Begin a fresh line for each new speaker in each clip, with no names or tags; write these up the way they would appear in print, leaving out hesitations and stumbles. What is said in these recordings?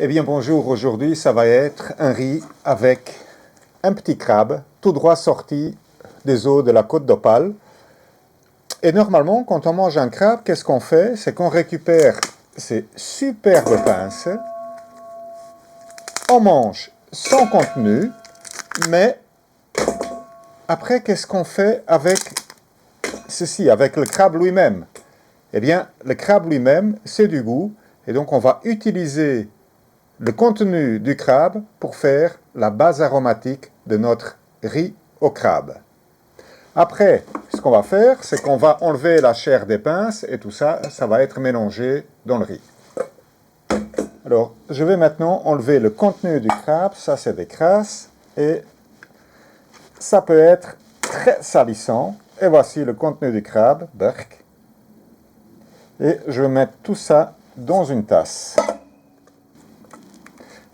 Eh bien bonjour, aujourd'hui ça va être un riz avec un petit crabe tout droit sorti des eaux de la côte d'Opale. Et normalement quand on mange un crabe, qu'est-ce qu'on fait? C'est qu'on récupère ces superbes pinces, on mange son contenu, mais après qu'est-ce qu'on fait avec ceci, avec le crabe lui-même? Eh bien le crabe lui-même c'est du goût et donc on va utiliser le contenu du crabe pour faire la base aromatique de notre riz au crabe. Après, ce qu'on va faire, c'est qu'on va enlever la chair des pinces et tout ça, ça va être mélangé dans le riz. Alors, je vais maintenant enlever le contenu du crabe, ça c'est des crasses, et ça peut être très salissant. Et voici le contenu du crabe, berk. Et je vais mettre tout ça dans une tasse.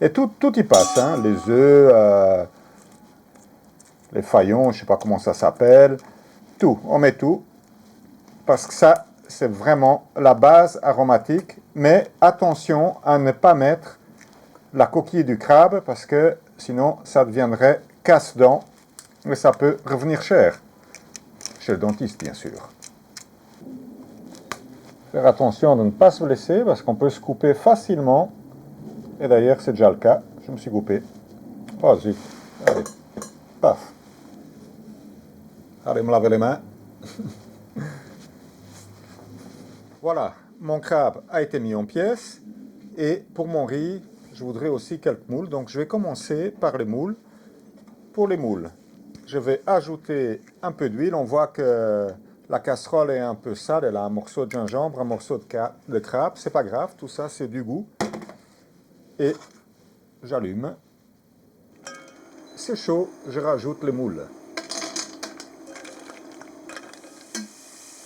Et tout y passe, hein, les œufs, les faillons, je ne sais pas comment ça s'appelle, tout, on met tout, parce que ça, c'est vraiment la base aromatique, mais attention à ne pas mettre la coquille du crabe, parce que sinon, ça deviendrait casse-dents, et ça peut revenir cher, chez le dentiste, bien sûr. Faire attention de ne pas se blesser, parce qu'on peut se couper facilement, et d'ailleurs, c'est déjà le cas, je me suis coupé. Oh zut, allez, paf. Allez me laver les mains. Voilà, mon crabe a été mis en pièces. Et pour mon riz, je voudrais aussi quelques moules. Donc je vais commencer par les moules. Pour les moules, je vais ajouter un peu d'huile. On voit que la casserole est un peu sale. Elle a un morceau de gingembre, un morceau de crabe. C'est pas grave, tout ça c'est du goût. Et j'allume. C'est chaud, je rajoute les moules.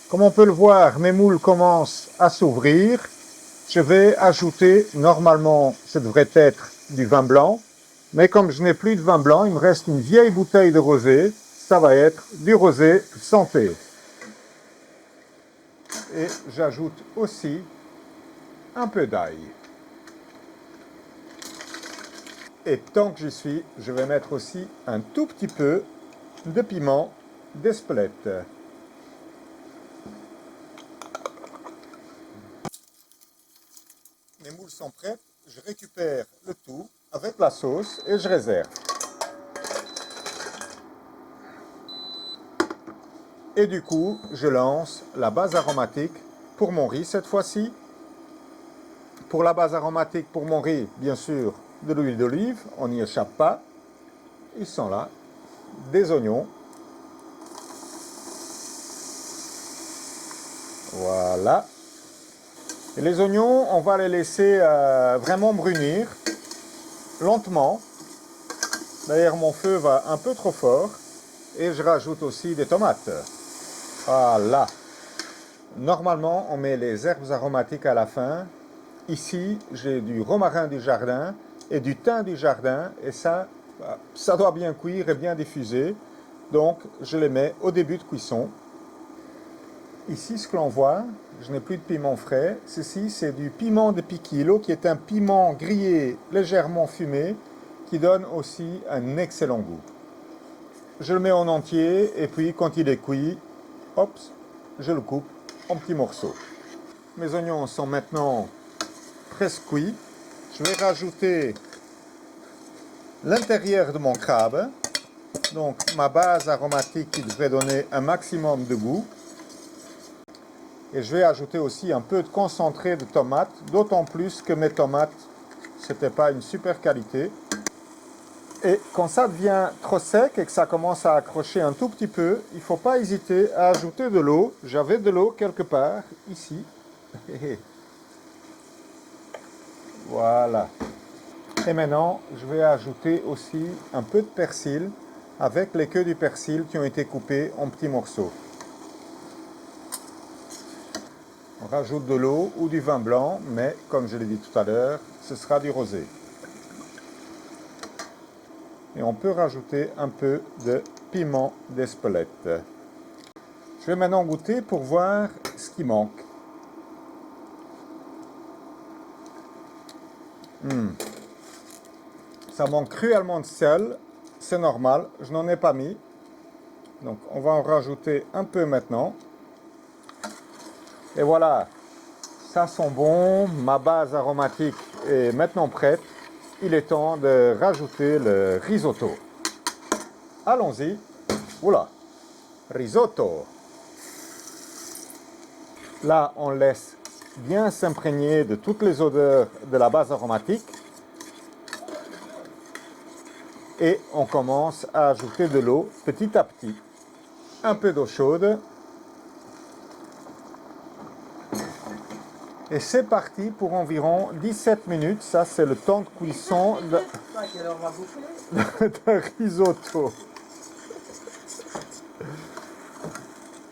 Comme on peut le voir, mes moules commencent à s'ouvrir. Je vais ajouter, normalement, ça devrait être du vin blanc, mais comme je n'ai plus de vin blanc, il me reste une vieille bouteille de rosé, ça va être du rosé santé. Et j'ajoute aussi un peu d'ail. Et tant que j'y suis, je vais mettre aussi un tout petit peu de piment d'Espelette. Mes moules sont prêtes, je récupère le tout avec la sauce et je réserve. Et du coup, je lance la base aromatique pour mon riz cette fois-ci. Pour la base aromatique pour mon riz, bien sûr, de l'huile d'olive, on n'y échappe pas. Ils sont là. Des oignons. Voilà. Et les oignons, on va les laisser vraiment brunir, lentement. D'ailleurs, mon feu va un peu trop fort. Et je rajoute aussi des tomates. Voilà. Normalement, on met les herbes aromatiques à la fin. Ici, j'ai du romarin du jardin et du thym du jardin. Et ça doit bien cuire et bien diffuser. Donc, je les mets au début de cuisson. Ici, ce que l'on voit, je n'ai plus de piment frais. Ceci, c'est du piment de piquillo, qui est un piment grillé légèrement fumé, qui donne aussi un excellent goût. Je le mets en entier, et puis quand il est cuit, hop, je le coupe en petits morceaux. Mes oignons sont maintenant presque cuits. Je vais rajouter l'intérieur de mon crabe, donc ma base aromatique qui devrait donner un maximum de goût. Et je vais ajouter aussi un peu de concentré de tomate, d'autant plus que mes tomates, c'était pas une super qualité. Et quand ça devient trop sec et que ça commence à accrocher un tout petit peu, il ne faut pas hésiter à ajouter de l'eau. J'avais de l'eau quelque part, ici. Voilà. Et maintenant, je vais ajouter aussi un peu de persil avec les queues du persil qui ont été coupées en petits morceaux. On rajoute de l'eau ou du vin blanc, mais comme je l'ai dit tout à l'heure, ce sera du rosé. Et on peut rajouter un peu de piment d'Espelette. Je vais maintenant goûter pour voir ce qui manque. Ça manque cruellement de sel, c'est normal, je n'en ai pas mis. Donc on va en rajouter un peu maintenant. Et voilà, ça sent bon, ma base aromatique est maintenant prête. Il est temps de rajouter le risotto. Allons-y. Oula, risotto. Là, on laisse bien s'imprégner de toutes les odeurs de la base aromatique. Et on commence à ajouter de l'eau petit à petit. Un peu d'eau chaude. Et c'est parti pour environ 17 minutes. Ça, c'est le temps de cuisson de risotto.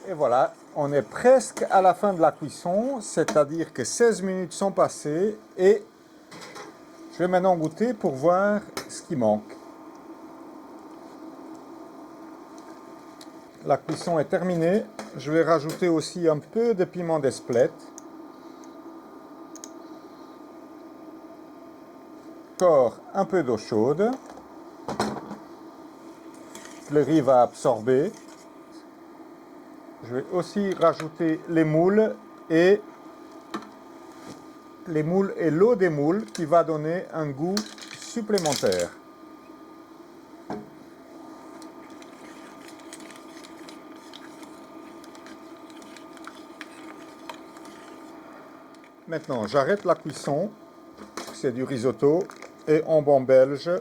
Et voilà, on est presque à la fin de la cuisson, c'est-à-dire que 16 minutes sont passées et je vais maintenant goûter pour voir ce qui manque. La cuisson est terminée. Je vais rajouter aussi un peu de piment d'Espelette. Encore un peu d'eau chaude. Le riz va absorber. Je vais aussi rajouter les moules et l'eau des moules qui va donner un goût supplémentaire. Maintenant, j'arrête la cuisson. C'est du risotto. Et en bon belge,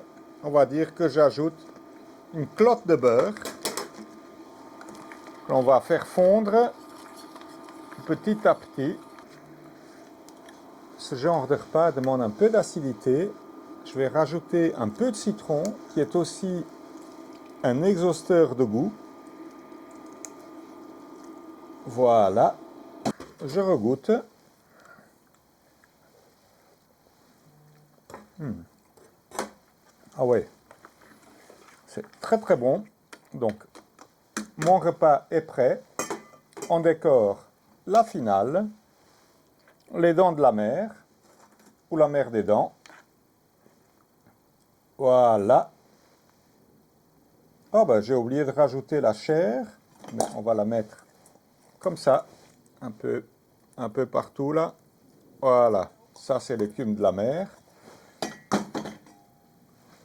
on va dire que j'ajoute une clotte de beurre qu'on va faire fondre petit à petit. Ce genre de repas demande un peu d'acidité. Je vais rajouter un peu de citron qui est aussi un exhausteur de goût. Voilà. Je regoute. Ah ouais, c'est très très bon. Donc, mon repas est prêt. On décore la finale, les dents de la mer, ou la mer des dents. Voilà. Oh ben, j'ai oublié de rajouter la chair, mais on va la mettre comme ça, un peu partout là. Voilà, ça c'est l'écume de la mer.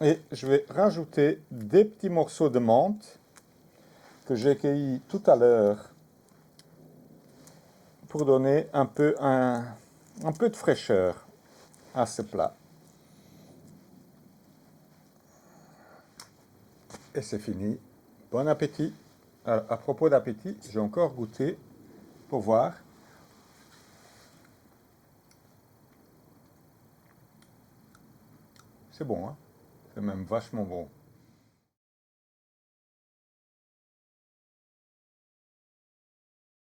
Et je vais rajouter des petits morceaux de menthe que j'ai cueillis tout à l'heure pour donner un peu de fraîcheur à ce plat. Et c'est fini. Bon appétit. À propos d'appétit, j'ai encore goûté pour voir. C'est bon, hein? C'est même vachement bon.